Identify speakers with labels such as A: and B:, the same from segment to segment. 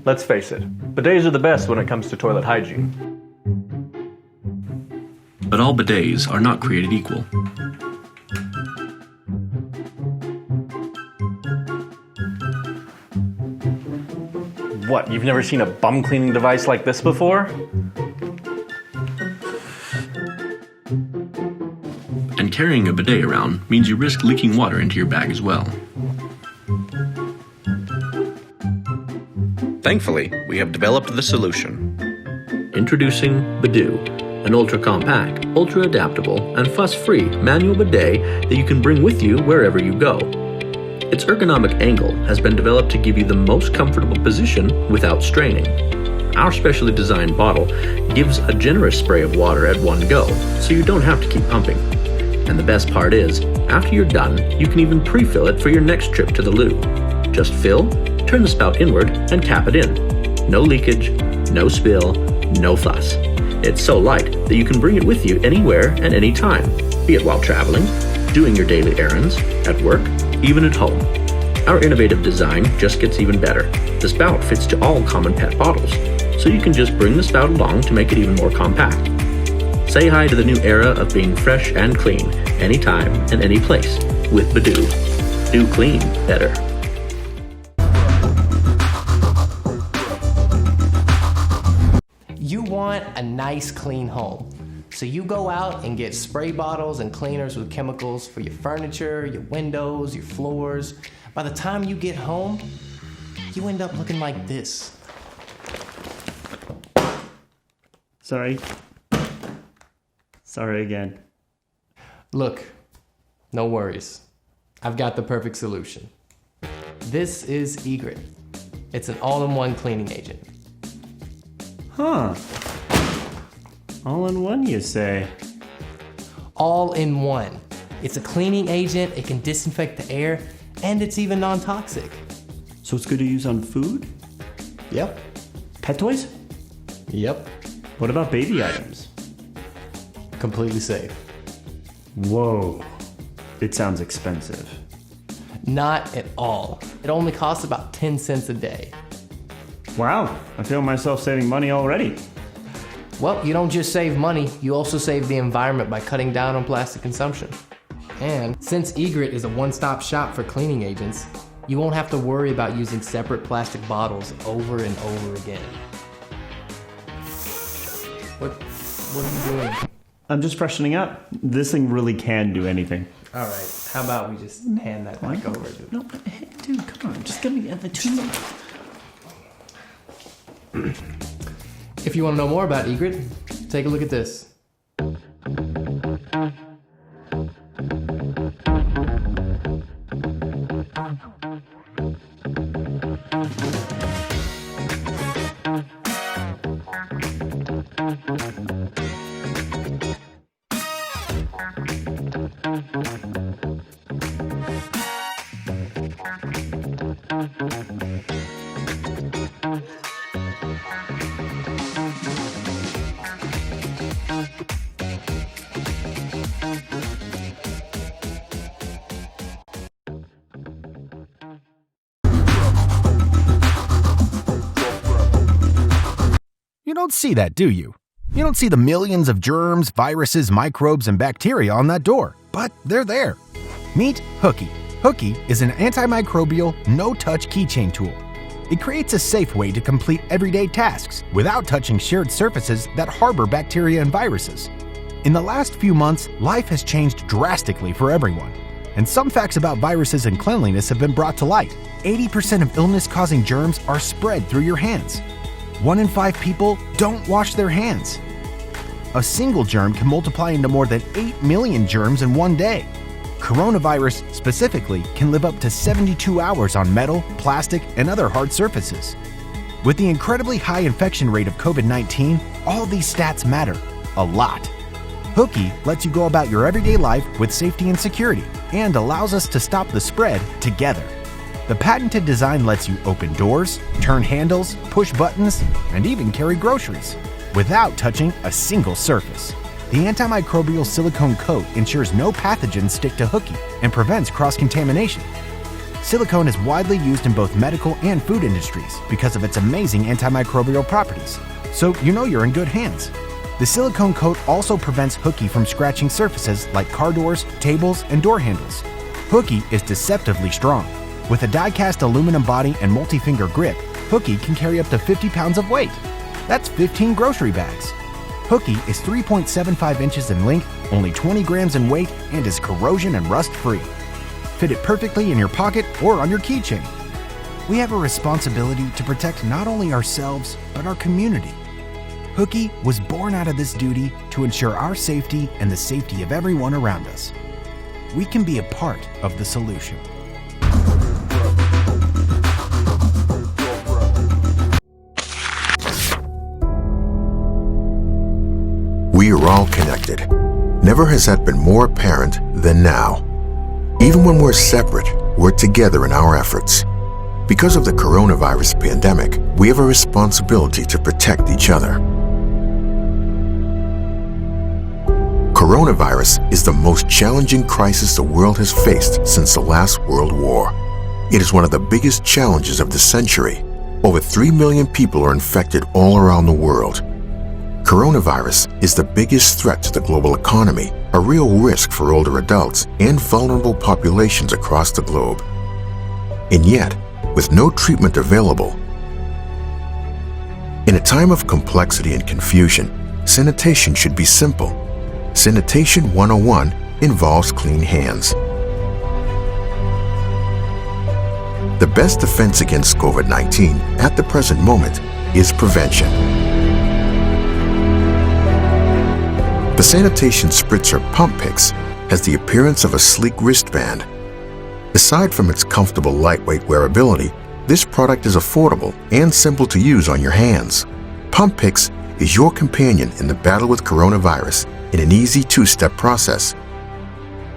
A: Let's face it, bidets are the best when it comes to toilet hygiene.
B: But all bidets are not created equal.
A: What, you've never seen a bum cleaning device like this before?
B: And carrying a bidet around means you risk leaking water into your bag as well. Thankfully, we have developed the solution. Introducing Bidoo, an ultra-compact, ultra-adaptable, and fuss-free manual bidet that you can bring with you wherever you go. Its ergonomic angle has been developed to give you the most comfortable position without straining. Our specially designed bottle gives a generous spray of water at one go, so you don't have to keep pumping. And the best part is, after you're done, you can even pre-fill it for your next trip to the loo. Just fill, turn the spout inward, and tap it in. No leakage, no spill, no fuss. It's so light that you can bring it with you anywhere and any time, be it while traveling, doing your daily errands, at work, even at home. Our innovative design just gets even better. The spout fits to all common pet bottles, so you can just bring the spout along to make it even more compact. Say hi to the new era of being fresh and clean, anytime and any place, with Bidoo. Do clean better.
C: You want a nice clean home. So you go out and get spray bottles and cleaners with chemicals for your furniture, your windows, your floors. By the time you get home, you end up looking like this.
D: Sorry again.
C: Look, no worries. I've got the perfect solution. This is Egret. It's an all-in-one cleaning agent.
D: Huh. All in one, you say?
C: All in one. It's a cleaning agent, it can disinfect the air, and it's even non-toxic.
D: So it's good to use on food?
C: Yep.
D: Pet toys?
C: Yep.
D: What about baby items?
C: Completely safe.
D: Whoa. It sounds expensive.
C: Not at all. It only costs about 10 cents a day.
D: Wow, I feel myself saving money already.
C: Well, you don't just save money, you also save the environment by cutting down on plastic consumption. And since Egret is a one-stop shop for cleaning agents, you won't have to worry about using separate plastic bottles over and over again. What are you doing?
D: I'm just freshening up. This thing really can do anything.
C: All right, how about we just hand that back over, dude?
D: No, dude, come on. Just give me the 2 minutes.
C: If you want to know more about Egret, take a look at this.
E: You don't see that, do you? You don't see the millions of germs, viruses, microbes, and bacteria on that door, but they're there. Meet Hooky. Hooky is an antimicrobial, no-touch keychain tool. It creates a safe way to complete everyday tasks without touching shared surfaces that harbor bacteria and viruses. In the last few months, life has changed drastically for everyone, and some facts about viruses and cleanliness have been brought to light. 80% of illness-causing germs are spread through your hands. 1 in 5 people don't wash their hands. A single germ can multiply into more than 8 million germs in one day. Coronavirus, specifically, can live up to 72 hours on metal, plastic, and other hard surfaces. With the incredibly high infection rate of COVID-19, all these stats matter a lot. Hooky lets you go about your everyday life with safety and security, and allows us to stop the spread together. The patented design lets you open doors, turn handles, push buttons, and even carry groceries without touching a single surface. The antimicrobial silicone coat ensures no pathogens stick to Hooky and prevents cross-contamination. Silicone is widely used in both medical and food industries because of its amazing antimicrobial properties, so you know you're in good hands. The silicone coat also prevents hooky from scratching surfaces like car doors, tables, and door handles. Hooky is deceptively strong. With a die-cast aluminum body and multi-finger grip, Hooky can carry up to 50 pounds of weight. That's 15 grocery bags. Hooky is 3.75 inches in length, only 20 grams in weight, and is corrosion and rust-free. Fit it perfectly in your pocket or on your keychain. We have a responsibility to protect not only ourselves, but our community. Hooky was born out of this duty to ensure our safety and the safety of everyone around us. We can be a part of the solution.
F: We are all connected. Never has that been more apparent than now. Even when we're separate, we're together in our efforts. Because of the coronavirus pandemic, we have a responsibility to protect each other. Coronavirus is the most challenging crisis the world has faced since the last World War. It is one of the biggest challenges of the century. Over 3 million people are infected all around the world. Coronavirus is the biggest threat to the global economy, a real risk for older adults and vulnerable populations across the globe. And yet, with no treatment available, in a time of complexity and confusion, sanitation should be simple. Sanitation 101 involves clean hands. The best defense against COVID-19 at the present moment is prevention. The sanitation spritzer Pumpix has the appearance of a sleek wristband. Aside from its comfortable lightweight wearability, this product is affordable and simple to use on your hands. Pumpix is your companion in the battle with coronavirus in an easy two-step process.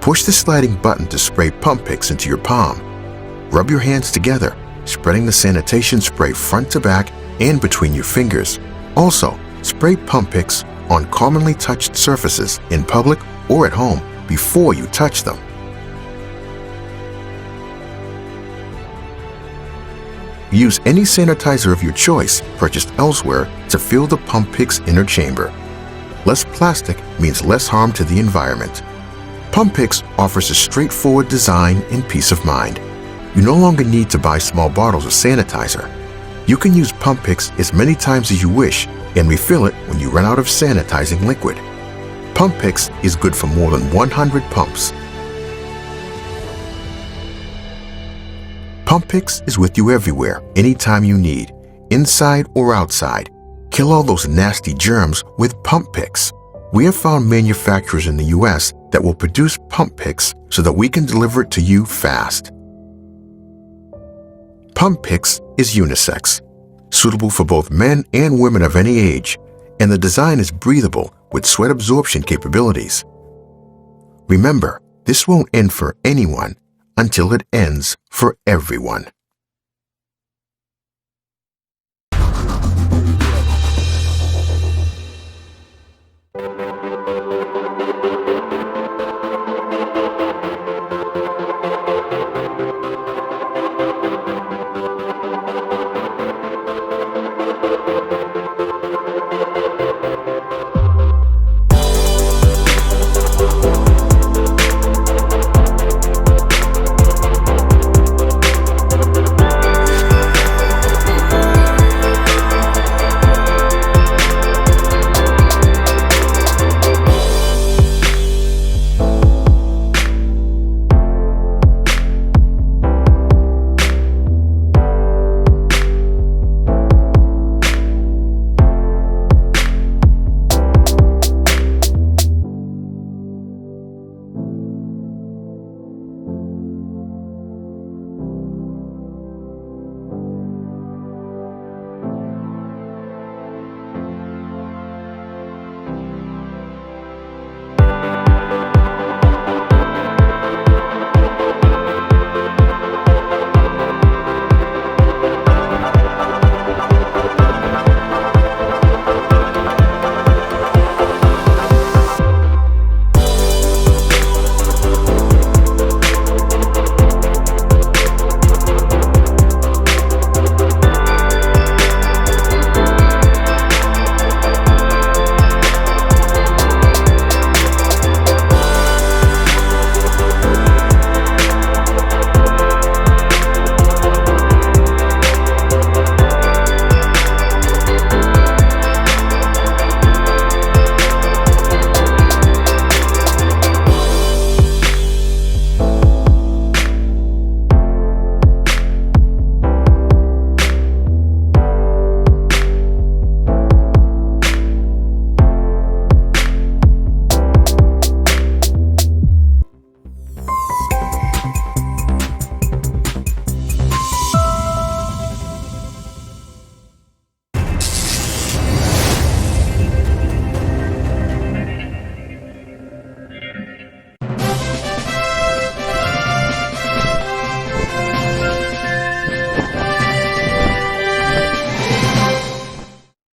F: Push the sliding button to spray Pumpix into your palm. Rub your hands together, spreading the sanitation spray front to back and between your fingers. Also, spray Pumpix on commonly touched surfaces in public or at home before you touch them. Use any sanitizer of your choice purchased elsewhere to fill the Pumpix inner chamber. Less plastic means less harm to the environment. Pumpix offers a straightforward design and peace of mind. You no longer need to buy small bottles of sanitizer. You can use Pumpix as many times as you wish and refill it when you run out of sanitizing liquid. Pumpix is good for more than 100 pumps. Pumpix is with you everywhere, anytime you need, inside or outside. Kill all those nasty germs with Pumpix. We have found manufacturers in the US that will produce Pumpix so that we can deliver it to you fast. Pumpix is unisex, suitable for both men and women of any age, and the design is breathable with sweat absorption capabilities. Remember, this won't end for anyone until it ends for everyone.